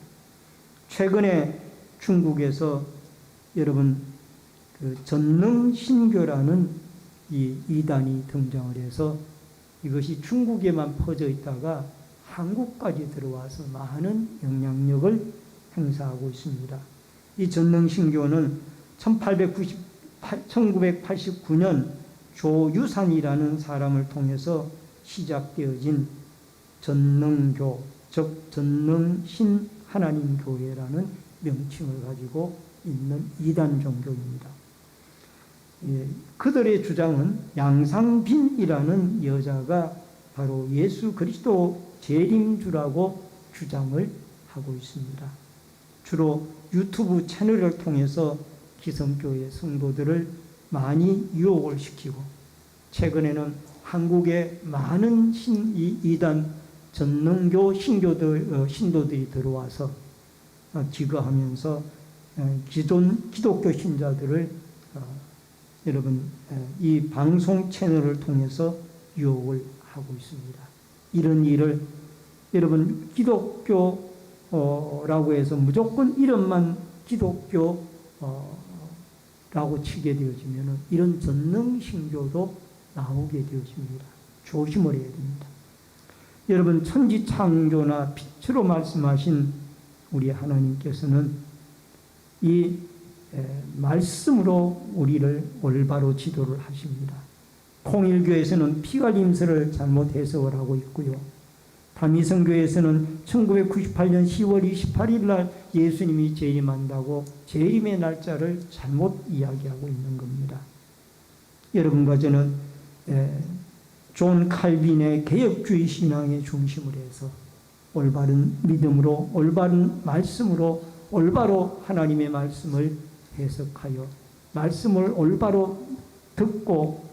A: 최근에 중국에서 여러분 그 전능신교라는 이 이단이 등장을 해서 이것이 중국에만 퍼져 있다가 한국까지 들어와서 많은 영향력을 행사하고 있습니다. 이 전능신교는 1989년 조유산이라는 사람을 통해서 시작되어진 전능교, 즉 전능신 하나님 교회라는 명칭을 가지고 있는 이단 종교입니다. 그들의 주장은 양상빈이라는 여자가 바로 예수 그리스도 재림주라고 주장을 하고 있습니다. 주로 유튜브 채널을 통해서 기성교회 성도들을 많이 유혹을 시키고 최근에는 한국에 많은 이단 전능교 신도들이 들어와서 기거하면서 기존 기독교 신자들을 여러분 이 방송 채널을 통해서 유혹을 하고 있습니다. 이런 일을 여러분 기독교라고 해서 무조건 이름만 기독교라고 치게 되어지면 이런 전능신교도 나오게 되어집니다. 조심을 해야 됩니다. 여러분, 천지 창조나 빛으로 말씀하신 우리 하나님께서는 이 말씀으로 우리를 올바로 지도를 하십니다. 통일교에서는 피갈림서를 잘못 해석을 하고 있고요. 다미성교에서는 1998년 10월 28일 날 예수님이 재림한다고 재림의 날짜를 잘못 이야기하고 있는 겁니다. 여러분과 저는 존 칼빈의 개혁주의 신앙의 중심을 해서 올바른 믿음으로, 올바른 말씀으로, 올바로 하나님의 말씀을 해석하여 말씀을 올바로 듣고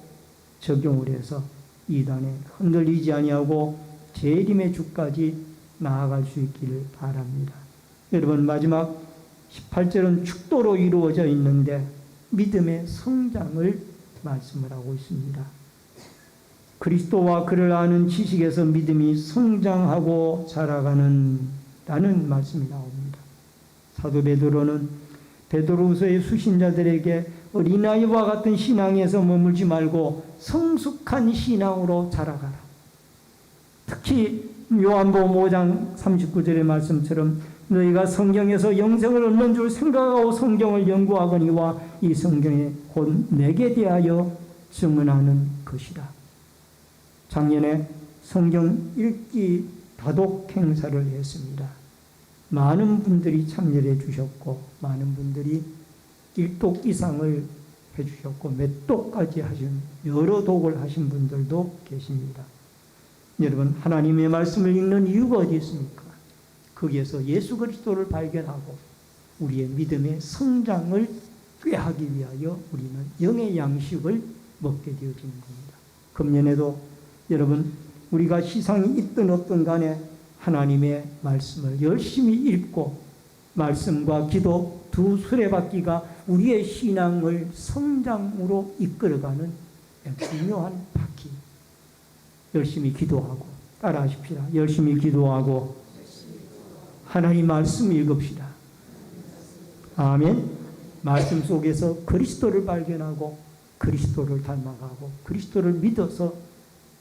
A: 적용을 해서 이단에 흔들리지 아니하고 재림의 주까지 나아갈 수 있기를 바랍니다. 여러분, 마지막 18절은 축도로 이루어져 있는데 믿음의 성장을 말씀을 하고 있습니다. 그리스도와 그를 아는 지식에서 믿음이 성장하고 자라가는 라는 말씀이 나옵니다. 사도 베드로는 베드로후서의 수신자들에게 어린아이와 같은 신앙에서 머물지 말고 성숙한 신앙으로 자라가라. 특히 요한복음 5장 39절의 말씀처럼 너희가 성경에서 영생을 얻는 줄 생각하고 성경을 연구하거니와 이 성경에 곧 내게 대하여 증언하는 것이다. 작년에 성경 읽기 다독 행사를 했습니다. 많은 분들이 참여해 주셨고 많은 분들이 1독 이상을 해주셨고 몇 독까지 하신, 여러 독을 하신 분들도 계십니다. 여러분, 하나님의 말씀을 읽는 이유가 어디 있습니까? 거기에서 예수 그리스도를 발견하고 우리의 믿음의 성장을 꾀하기 위하여 우리는 영의 양식을 먹게 되어지는 겁니다. 금년에도 여러분, 우리가 시상이 있든 없든 간에 하나님의 말씀을 열심히 읽고 말씀과 기도 두 수레바퀴가 우리의 신앙을 성장으로 이끌어가는 중요한 바퀴. 열심히 기도하고 따라하십시다. 열심히 기도하고 하나님 말씀 읽읍시다. 아멘. 말씀 속에서 그리스도를 발견하고 그리스도를 닮아가고 그리스도를 믿어서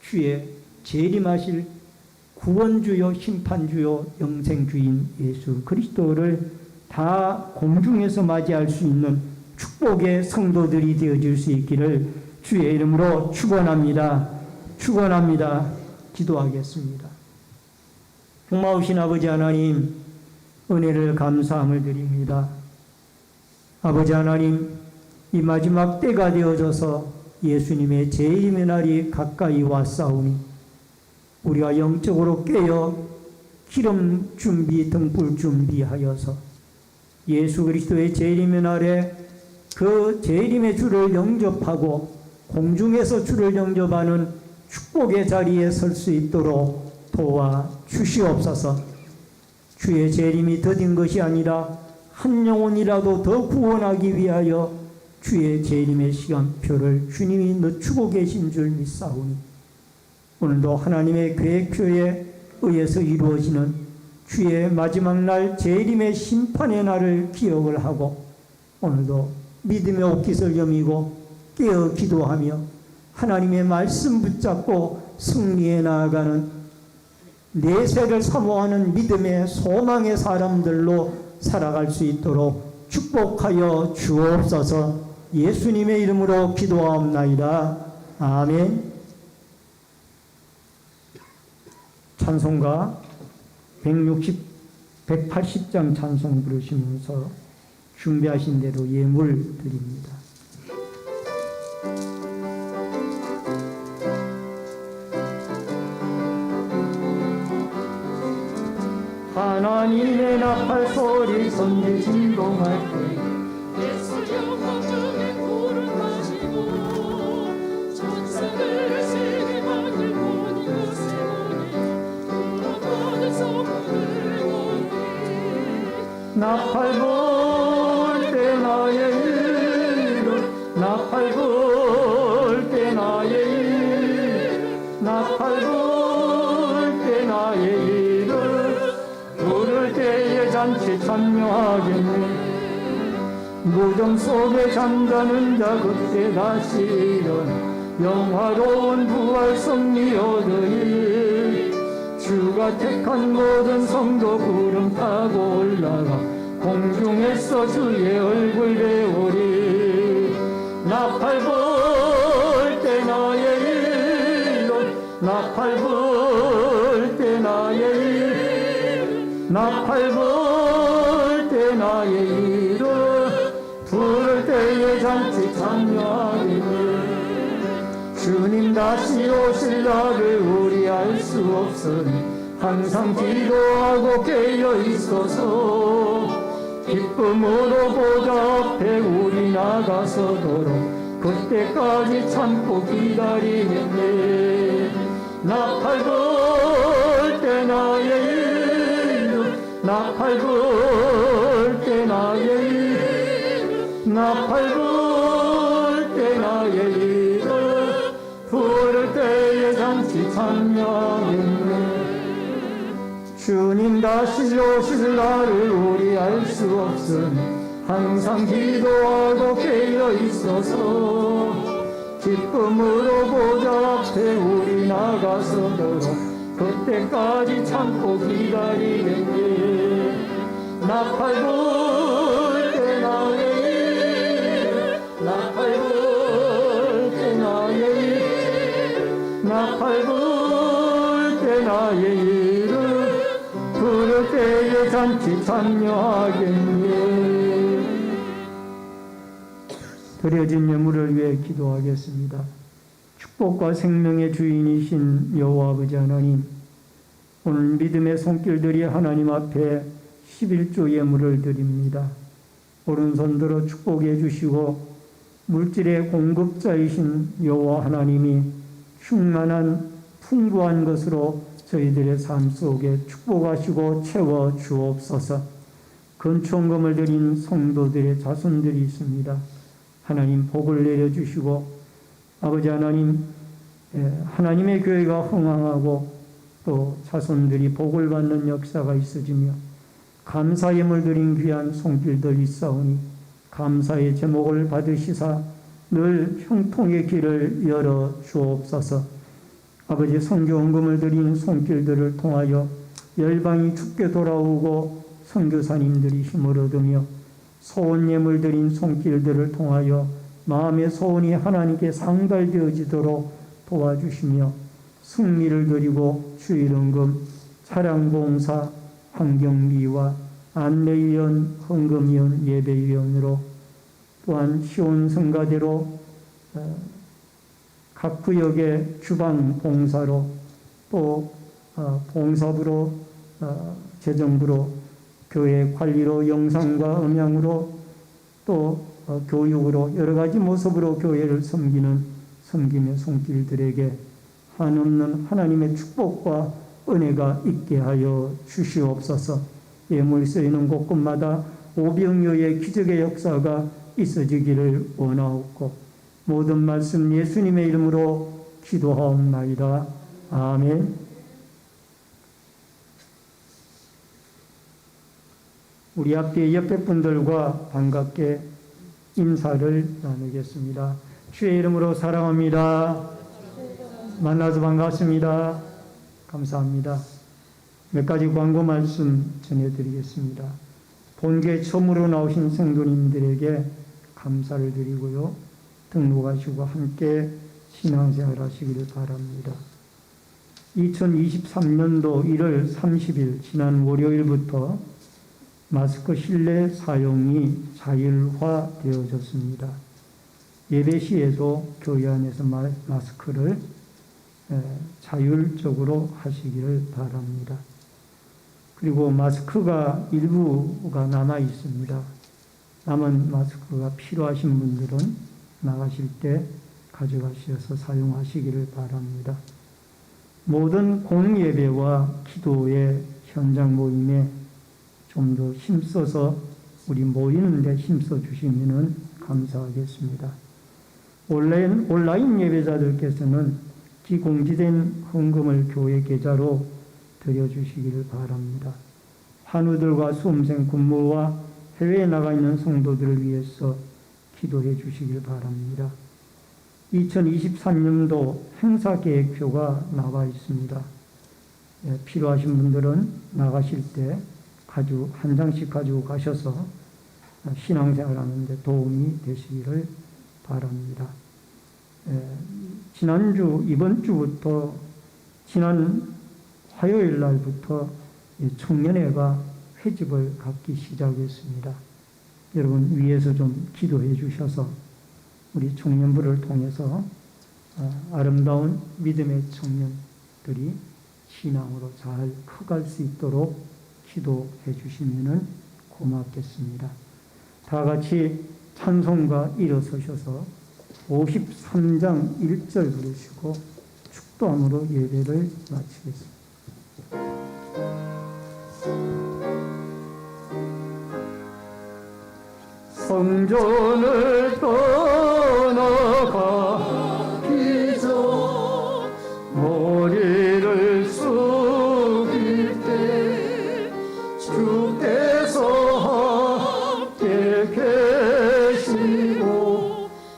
A: 주의 재림하실 구원주요 심판주요 영생주인 예수 그리스도를 다 공중에서 맞이할 수 있는 축복의 성도들이 되어질 수 있기를 주의 이름으로 축원합니다. 축원합니다. 기도하겠습니다. 고마우신 아버지 하나님, 은혜를 감사함을 드립니다. 아버지 하나님, 이 마지막 때가 되어져서 예수님의 재림의 날이 가까이 왔사오니 우리가 영적으로 깨어 기름 준비, 등불 준비하여서 예수 그리스도의 재림의 날에 그 재림의 주를 영접하고 공중에서 주를 영접하는 축복의 자리에 설 수 있도록 도와 주시옵소서. 주의 재림이 더딘 것이 아니라 한 영혼이라도 더 구원하기 위하여 주의 재림의 시간표를 주님이 늦추고 계신 줄 믿사오니 오늘도 하나님의 계획표에 의해서 이루어지는 주의 마지막 날 재림의 심판의 날을 기억을 하고 오늘도 믿음의 옷깃을 여미고 깨어 기도하며 하나님의 말씀 붙잡고 승리해 나아가는 내세를 사모하는 믿음의 소망의 사람들로 살아갈 수 있도록 축복하여 주옵소서. 예수님의 이름으로 기도하옵나이다. 아멘. 찬송가 180장 찬송 부르시면서 준비하신 대로 예물 드립니다. 하나님의 나팔 소리 선지 진동할 때
B: 예수 영광 중에 거룩하시고 천사들 세계 만들고 이곳에 오니 돌아가는 성문을 거니
A: 나팔 불 때 나의 이름 나팔 불 때 나의 이름 나팔 불 때 나의 이름 부를 때에 잔치 참여하겠네. 무정 속에 잠자는 자 그때 다시 일어나 영화로운 부활 승리 얻으리. 주 주가 택한 모든 성도 구름 타고 올라가 공중에서 주의 얼굴 배우리. 나팔 불 때 나의 이름, 나팔 불 때 나의 이름, 나팔 불 때 나의 이름, 부를 때에 잔치 참여하리니. 주님 다시 오실 날을 우리 알 수 없으니 항상 기도하고 깨어 있어서 기쁨으로 보좌 앞에 우리 나가서도록 그때까지 참고 기다리겠네. 나팔 불 때 나의 이름, 나팔 불 때 나의 이름, 나팔 불 때 나의 이름, 부를 때에 잔치 참여하겠네. 주님 다시 오실 날을 우리 알 수 없으니 항상 기도하고 깨어 있어서 기쁨으로 보좌 앞에 우리 나가서도록 그때까지 참고 기다리겠네. 나팔 불 때 나의 이름, 나팔 불 때 나의 이름, 나팔 불 때 나의 이름, 부를 때에 잔치 참여하겠네. 드려진 예물을 위해 기도하겠습니다. 축복과 생명의 주인이신 여호와 아버지 하나님, 오늘 믿음의 손길들이 하나님 앞에 11조 예물을 드립니다. 오른손 들어 축복해 주시고 물질의 공급자이신 여호와 하나님이 충만한 풍부한 것으로 저희들의 삶 속에 축복하시고 채워 주옵소서. 근총금을 드린 성도들의 자손들이 있습니다. 하나님 복을 내려주시고 아버지 하나님, 하나님의 교회가 흥황하고 또 자손들이 복을 받는 역사가 있어지며 감사 예물 드린 귀한 손길들이 있사오니 감사의 제목을 받으시사 늘 형통의 길을 열어 주옵소서. 아버지 선교 헌금을 드린 손길들을 통하여 열방이 죽게 돌아오고 선교사님들이 힘을 얻으며 소원 예물 드린 손길들을 통하여 마음의 소원이 하나님께 상달되어지도록 도와주시며 승리를 드리고 주일헌금, 차량봉사, 환경미화, 안내위원, 헌금위원, 예배위원으로 또한 시온성가대로 각 구역의 주방 봉사로 또 봉사부로 재정부로 교회 관리로 영상과 음향으로 또 교육으로 여러 가지 모습으로 교회를 섬기는 섬김의 손길들에게 한없는 하나님의 축복과 은혜가 있게 하여 주시옵소서. 예물 쓰이는 곳곳마다 오병이어의 기적의 역사가 있어지기를 원하옵고 모든 말씀 예수님의 이름으로 기도하옵나이다. 아멘. 우리 앞에 옆에 분들과 반갑게 인사를 나누겠습니다. 주의 이름으로 사랑합니다. 만나서 반갑습니다. 감사합니다. 몇 가지 광고 말씀 전해드리겠습니다. 본교에 처음으로 나오신 성도님들에게 감사를 드리고요. 등록하시고 함께 신앙생활 하시기를 바랍니다. 2023년도 1월 30일 지난 월요일부터 마스크 실내 사용이 자율화되어졌습니다. 예배 시에도 교회 안에서 마스크를 자율적으로 하시기를 바랍니다. 그리고 마스크가 일부가 남아 있습니다. 남은 마스크가 필요하신 분들은 나가실 때 가져가셔서 사용하시기를 바랍니다. 모든 공예배와 기도의 현장 모임에 좀 더 힘써서 우리 모이는 데 힘써 주시면 감사하겠습니다. 온라인 예배자들께서는 기공지된 헌금을 교회 계좌로 드려주시기를 바랍니다. 환우들과 수험생 군무와 해외에 나가 있는 성도들을 위해서 기도해 주시길 바랍니다. 2023년도 행사 계획표가 나와 있습니다. 필요하신 분들은 나가실 때 한 장씩 가지고 가셔서 신앙생활하는 데 도움이 되시기를 바랍니다. 이번 주부터 지난 화요일 날부터 청년회가 회집을 갖기 시작했습니다. 여러분 위에서 좀 기도해 주셔서 우리 청년부를 통해서 아름다운 믿음의 청년들이 신앙으로 잘 커갈 수 있도록 기도해 주시면 고맙겠습니다. 다 같이 찬송가 일어서셔서 53장 1절 부르시고 축도함으로 예배를 마치겠습니다. 성전을 떠나가기 전 머리를 숙일 때 주께서 함께 계시고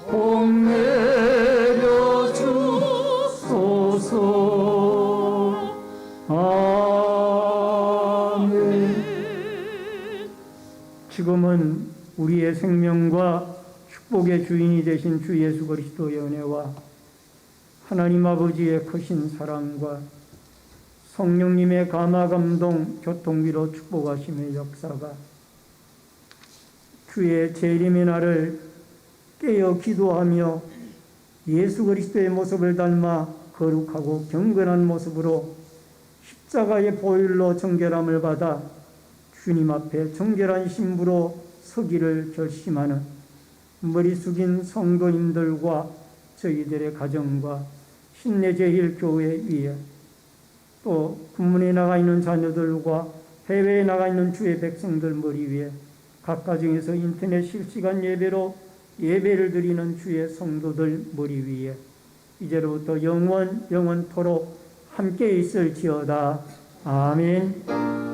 A: 복 내려 주소서. 아멘. 지금은 우리의 생명과 축복의 주인이 되신 주 예수 그리스도의 은혜와 하나님 아버지의 크신 사랑과 성령님의 감화 감동 교통비로 축복하심의 역사가 주의 재림의 날을 깨어 기도하며 예수 그리스도의 모습을 닮아 거룩하고 경건한 모습으로 십자가의 보혈로 정결함을 받아 주님 앞에 정결한 신부로 서기를 결심하는 머리 숙인 성도님들과 저희들의 가정과 신내제일교회 위에 또 군문에 나가 있는 자녀들과 해외에 나가 있는 주의 백성들 머리 위에 각 가정에서 인터넷 실시간 예배로 예배를 드리는 주의 성도들 머리 위에 이제로부터 영원토록 함께 있을지어다. 아멘.